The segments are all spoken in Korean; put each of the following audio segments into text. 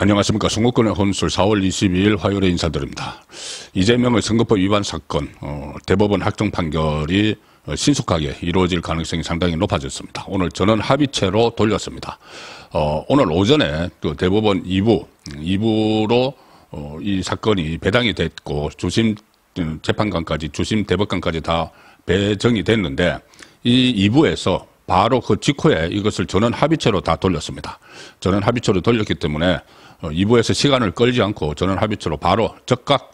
안녕하십니까. 송곡근의 혼술 4월 22일 화요일에 인사드립니다. 이재명의 선거법 위반 사건 대법원 확정 판결이 신속하게 이루어질 가능성이 상당히 높아졌습니다. 오늘 전원 합의체로 돌렸습니다. 오늘 오전에 그 대법원 2부로 이 사건이 배당이 됐고 주심 재판관까지 주심 대법관까지 다 배정이 됐는데 이 2부에서 바로 그 직후에 이것을 전원 합의체로 다 돌렸습니다. 전원 합의체로 돌렸기 때문에 2부에서 시간을 끌지 않고 전원 합의체로 바로 즉각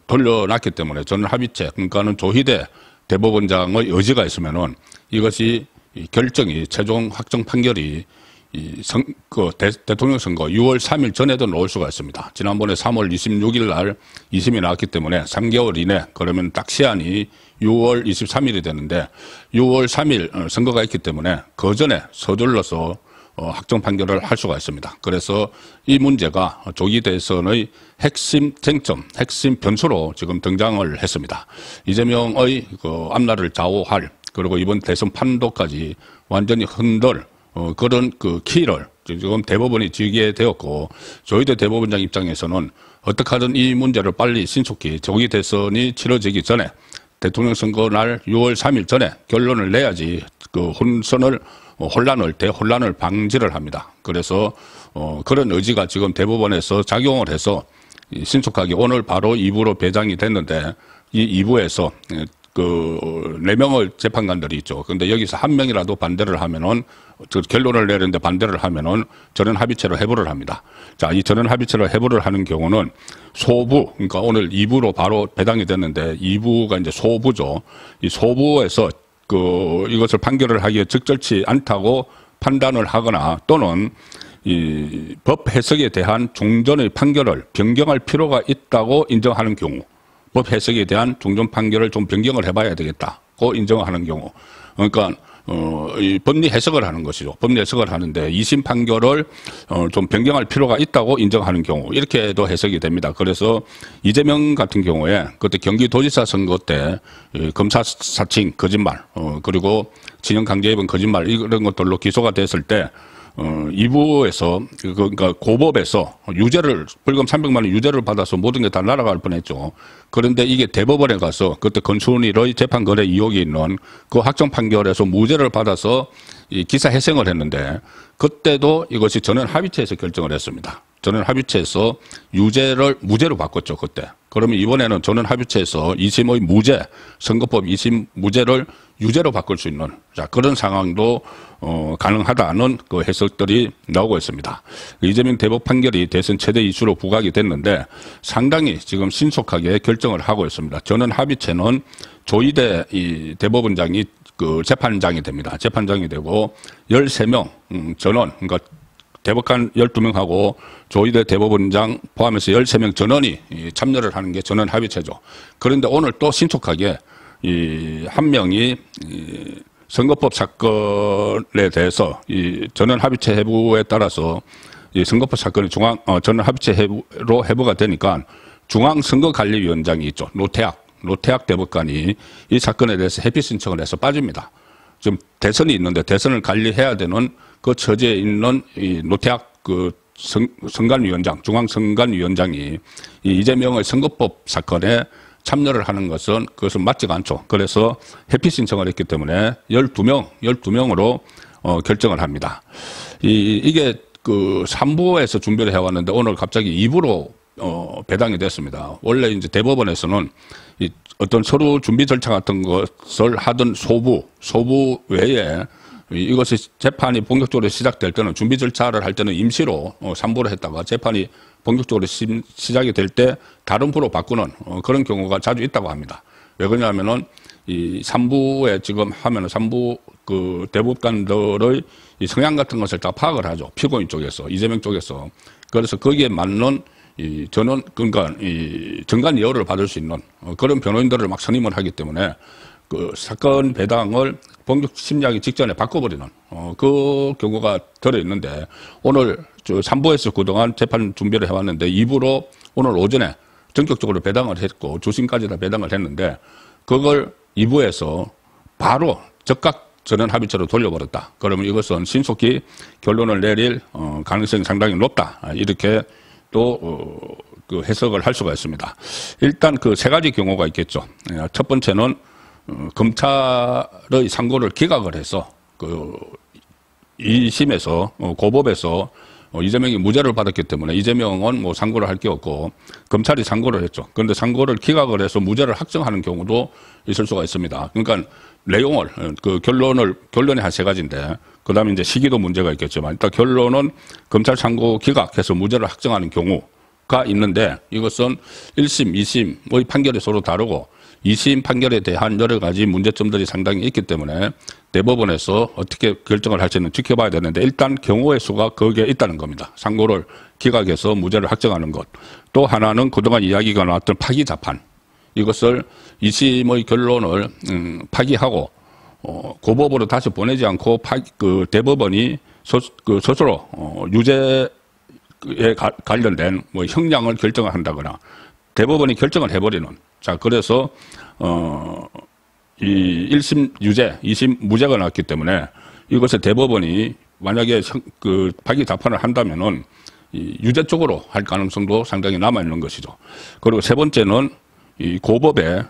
돌려놨기 때문에 전원 합의체, 그러니까는 조희대 대법원장의 의지가 있으면은 이것이 결정이 최종 확정 판결이 대통령 선거 6월 3일 전에도 나올 수가 있습니다. 지난번에 3월 26일 날 2심이 나왔기 때문에 3개월 이내, 그러면 딱 시한이 6월 23일이 되는데 6월 3일 선거가 있기 때문에 그 전에 서둘러서 확정 판결을 할 수가 있습니다. 그래서 이 문제가 조기 대선의 핵심 쟁점, 핵심 변수로 지금 등장을 했습니다. 이재명의 그 앞날을 좌우할, 그리고 이번 대선 판도까지 완전히 흔들 그런 그 키를 지금 대법원이 쥐게 되었고, 조희대 대법원장 입장에서는 어떻게 하든 이 문제를 빨리 신속히 조기 대선이 치러지기 전에 대통령 선거 날 6월 3일 전에 결론을 내야지 그 대혼란을 방지를 합니다. 그래서 그런 의지가 지금 대법원에서 작용을 해서 신속하게 오늘 바로 2부로 배당이 됐는데, 이 2부에서 그 4명의 재판관들이 있죠. 근데 여기서 한 명이라도 반대를 하면은, 결론을 내리는데 반대를 하면은 전원 합의체로 해부를 합니다. 자, 이 전원 합의체로 해부를 하는 경우는 소부, 그러니까 오늘 2부로 바로 배당이 됐는데 2부가 이제 소부죠. 이 소부에서 이것을 판결을 하기에 적절치 않다고 판단을 하거나, 또는 이 법 해석에 대한 종전의 판결을 변경할 필요가 있다고 인정하는 경우, 법 해석에 대한 종전 판결을 좀 변경을 해봐야 되겠다고 인정하는 경우, 그러니까 이 법리 해석을 하는 것이죠. 법리 해석을 하는데 2심 판결을 좀 변경할 필요가 있다고 인정하는 경우, 이렇게도 해석이 됩니다. 그래서 이재명 같은 경우에 그때 경기도지사 선거 때 검사 사칭 거짓말, 그리고 진영 강제입은 거짓말, 이런 것들로 기소가 됐을 때 2부에서 그러니까 고법에서 유죄를, 벌금 300만 원 유죄를 받아서 모든 게 다 날아갈 뻔했죠. 그런데 이게 대법원에 가서 그때 건순일의 재판 거래 의혹이 있는 그 확정 판결에서 무죄를 받아서 이 기사 회생을 했는데, 그때도 이것이 전원 합의체에서 결정을 했습니다. 전원 합의체에서 무죄로 바꿨죠, 그때. 그러면 이번에는 전원 합의체에서 2심의 무죄, 선거법 2심 무죄를 유죄로 바꿀 수 있는, 자, 그런 상황도 가능하다는 그 해석들이 나오고 있습니다. 이재명 대법 판결이 대선 최대 이슈로 부각이 됐는데 상당히 지금 신속하게 결정을 하고 있습니다. 전원 합의체는 조희대 이 대법원장이 그 재판장이 됩니다. 재판장이 되고 13명 전원, 그러니까 대법관 12명하고 조희대 대법원장 포함해서 13명 전원이 참여를 하는 게 전원 합의체죠. 그런데 오늘 또 신속하게 이 한 명이 선거법 사건에 대해서 이 전원 합의체 해부에 따라서 이 선거법 사건이 전원 합의체 해부로 해부가 되니까 중앙선거관리위원장이 있죠. 노태학 대법관이 이 사건에 대해서 회피 신청을 해서 빠집니다. 지금 대선이 있는데 대선을 관리해야 되는 그 처지에 있는 이 노태학 그 선관위원장, 중앙선관위원장이 이 이재명의 선거법 사건에 참여를 하는 것은 그것은 맞지가 않죠. 그래서 회피 신청을 했기 때문에 12명으로 결정을 합니다. 이게 그 3부에서 준비를 해왔는데 오늘 갑자기 2부로 배당이 됐습니다. 원래 이제 대법원에서는 이 어떤 서류 준비 절차 같은 것을 하던 소부 외에 이것이 재판이 본격적으로 시작될 때는 준비 절차를 할 때는 임시로 3부로 했다가 재판이 본격적으로 시작이 될 때 다른 부로 바꾸는 그런 경우가 자주 있다고 합니다. 왜 그러냐면은 이 3부에 지금 하면은 3부 그 대법관들의 이 성향 같은 것을 다 파악을 하죠. 피고인 쪽에서, 이재명 쪽에서. 그래서 거기에 맞는 이 전원, 그러니까 이 정관 예우를 받을 수 있는 그런 변호인들을 막 선임을 하기 때문에 그 사건 배당을 본격 심리하기 직전에 바꿔버리는 그 경우가 들어있는데, 오늘 3부에서 그동안 재판 준비를 해왔는데 2부로 오늘 오전에 전격적으로 배당을 했고 주심까지 다 배당을 했는데, 그걸 2부에서 바로 즉각 전원 합의체로 돌려버렸다. 그러면 이것은 신속히 결론을 내릴 가능성이 상당히 높다. 이렇게 또 그 해석을 할 수가 있습니다. 일단 그 세 가지 경우가 있겠죠. 첫 번째는 검찰의 상고를 기각을 해서 그 2심에서 고법에서 이재명이 무죄를 받았기 때문에 이재명은 뭐 상고를 할 게 없고 검찰이 상고를 했죠. 그런데 상고를 기각을 해서 무죄를 확정하는 경우도 있을 수가 있습니다. 그러니까 내용을 그 결론이 한 세 가지인데 그다음에 이제 시기도 문제가 있겠지만 일단 결론은 검찰 상고 기각해서 무죄를 확정하는 경우가 있는데 이것은 1심, 2심의 판결이 서로 다르고 2심 판결에 대한 여러 가지 문제점들이 상당히 있기 때문에 대법원에서 어떻게 결정을 할지는 지켜봐야 되는데 일단 경우의 수가 거기에 있다는 겁니다. 상고를 기각해서 무죄를 확정하는 것. 또 하나는 그동안 이야기가 나왔던 파기자판. 이것을 2심의 결론을 파기하고 고법으로 다시 보내지 않고 그 대법원이 스스로 유죄에 관련된 뭐 형량을 결정을 한다거나 대법원이 결정을 해버리는. 자, 그래서 이 1심 유죄, 2심 무죄가 나왔기 때문에 이것을 대법원이 만약에 그 파기자판을 한다면은 이 유죄 쪽으로 할 가능성도 상당히 남아 있는 것이죠. 그리고 세 번째는 이 고법의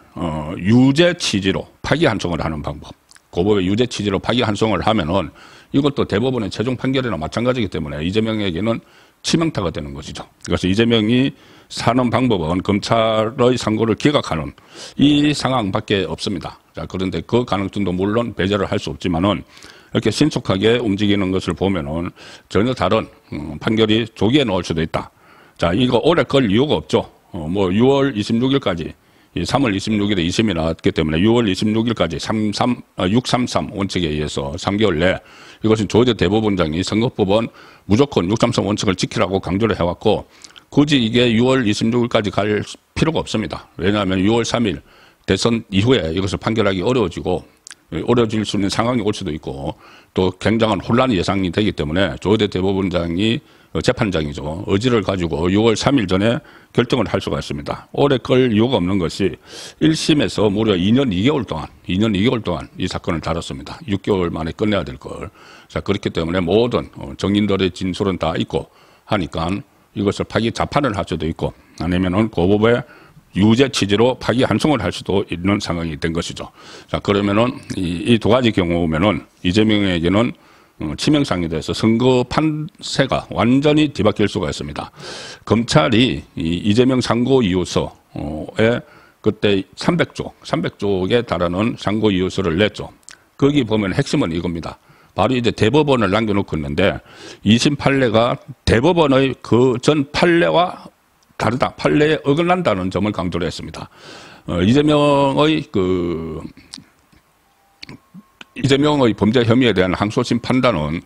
유죄 취지로 파기 환송을 하는 방법. 고법의 유죄 취지로 파기 환송을 하면은 이것도 대법원의 최종 판결이나 마찬가지이기 때문에 이재명에게는 치명타가 되는 것이죠. 그래서 이재명이 사는 방법은 검찰의 상고를 기각하는 이 상황밖에 없습니다. 자, 그런데 그 가능성도 물론 배제를 할 수 없지만은 이렇게 신속하게 움직이는 것을 보면은 전혀 다른 판결이 조기에 나올 수도 있다. 자, 이거 오래 걸 이유가 없죠. 뭐 6월 26일까지 3월 26일에 2심이 나왔기 때문에 6월 26일까지 633 원칙에 의해서 3개월 내 이것은 조희대 대법원장이 선거법원 무조건 633 원칙을 지키라고 강조를 해왔고 굳이 이게 6월 26일까지 갈 필요가 없습니다. 왜냐하면 6월 3일 대선 이후에 이것을 판결하기 어려워질 수 있는 상황이 올 수도 있고 또 굉장한 혼란이 예상이 되기 때문에 조희대 대법원장이 재판장이죠. 의지를 가지고 6월 3일 전에 결정을 할 수가 있습니다. 오래 끌 이유가 없는 것이 1심에서 무려 2년 2개월 동안 이 사건을 다뤘습니다. 6개월 만에 끝내야 될 걸. 자, 그렇기 때문에 모든 정인들의 진술은 다 있고 하니까 이것을 파기 자판을 할 수도 있고 아니면은 고법의 유죄 취지로 파기 환송을 할 수도 있는 상황이 된 것이죠. 자, 그러면은 이 두 가지 경우면은 이재명에게는 치명상이 돼서 선거 판세가 완전히 뒤바뀔 수가 있습니다. 검찰이 이재명 상고 이유서에 그때 300쪽에 달하는 상고 이유서를 냈죠. 거기 보면 핵심은 이겁니다. 바로 이제 대법원을 남겨놓고 있는데 2심 판례가 대법원의 그 전 판례와 다르다. 판례에 어긋난다는 점을 강조를 했습니다. 이재명의 범죄 혐의에 대한 항소심 판단은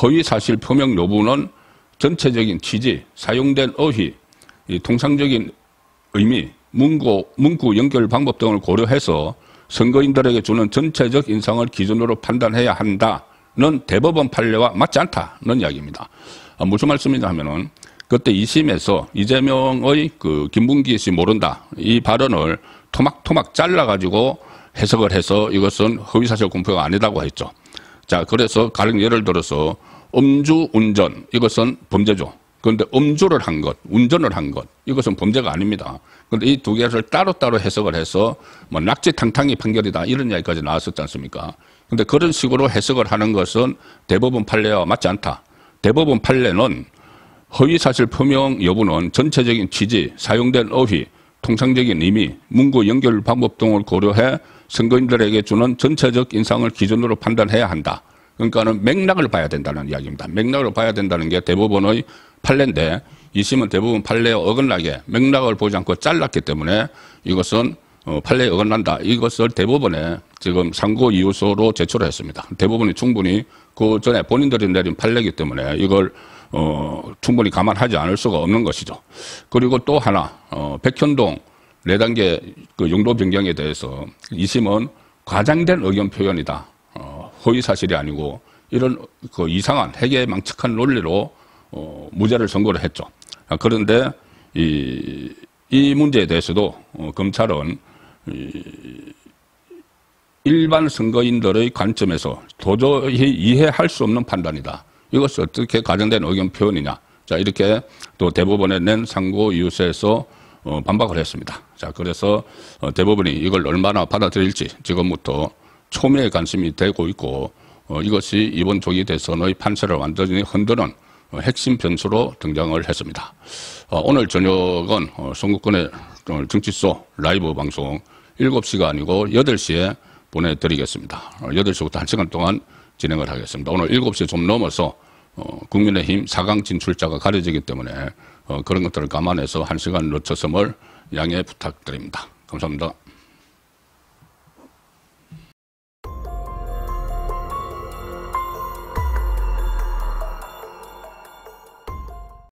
허위사실 표명 여부는 전체적인 취지, 사용된 어휘, 통상적인 의미, 문구 연결 방법 등을 고려해서 선거인들에게 주는 전체적 인상을 기준으로 판단해야 한다는 대법원 판례와 맞지 않다는 이야기입니다. 무슨 말씀이냐 하면은 그때 2심에서 이재명의 그 김bun기 씨 모른다 이 발언을 토막토막 잘라가지고 해석을 해서 이것은 허위사실 공표가 아니다고 했죠. 자, 그래서 가령 예를 들어서 음주운전 이것은 범죄죠. 그런데 음주를 한 것, 운전을 한 것 이것은 범죄가 아닙니다. 그런데 이 두 개를 따로따로 해석을 해서 뭐 낙지탕탕이 판결이다 이런 이야기까지 나왔었지 않습니까? 그런데 그런 식으로 해석을 하는 것은 대법원 판례와 맞지 않다. 대법원 판례는 허위사실 표명 여부는 전체적인 취지, 사용된 어휘, 통상적인 의미, 문구 연결 방법 등을 고려해 선거인들에게 주는 전체적 인상을 기준으로 판단해야 한다. 그러니까는 맥락을 봐야 된다는 이야기입니다. 맥락을 봐야 된다는 게 대법원의 판례인데 2심은 대법원 판례에 어긋나게 맥락을 보지 않고 잘랐기 때문에 이것은 판례에 어긋난다. 이것을 대법원에 지금 상고 이유서로 제출을 했습니다. 대법원이 충분히 그 전에 본인들이 내린 판례이기 때문에 이걸 충분히 감안하지 않을 수가 없는 것이죠. 그리고 또 하나 백현동 4단계 그 용도 변경에 대해서 2심은 과장된 의견 표현이다. 허위 사실이 아니고 이런 그 이상한 해괴망측한 논리로 무죄를 선고를 했죠. 그런데 이 문제에 대해서도 검찰은 일반 선거인들의 관점에서 도저히 이해할 수 없는 판단이다. 이것이 어떻게 가정된 의견 표현이냐. 자, 이렇게 또 대법원에 낸 상고 이유서에서 반박을 했습니다. 자, 그래서 대법원이 이걸 얼마나 받아들일지 지금부터 초미의 관심이 되고 있고, 이것이 이번 조기 대선의 판세를 완전히 흔드는 핵심 변수로 등장을 했습니다. 오늘 저녁은 송국근의 정치소 라이브 방송 7시가 아니고 8시에 보내드리겠습니다. 8시부터 1시간 동안 진행을 하겠습니다. 오늘 7시 좀 넘어서 국민의힘 4강 진출자가 가려지기 때문에 그런 것들을 감안해서 1시간 늦춰섬을 양해 부탁드립니다. 감사합니다.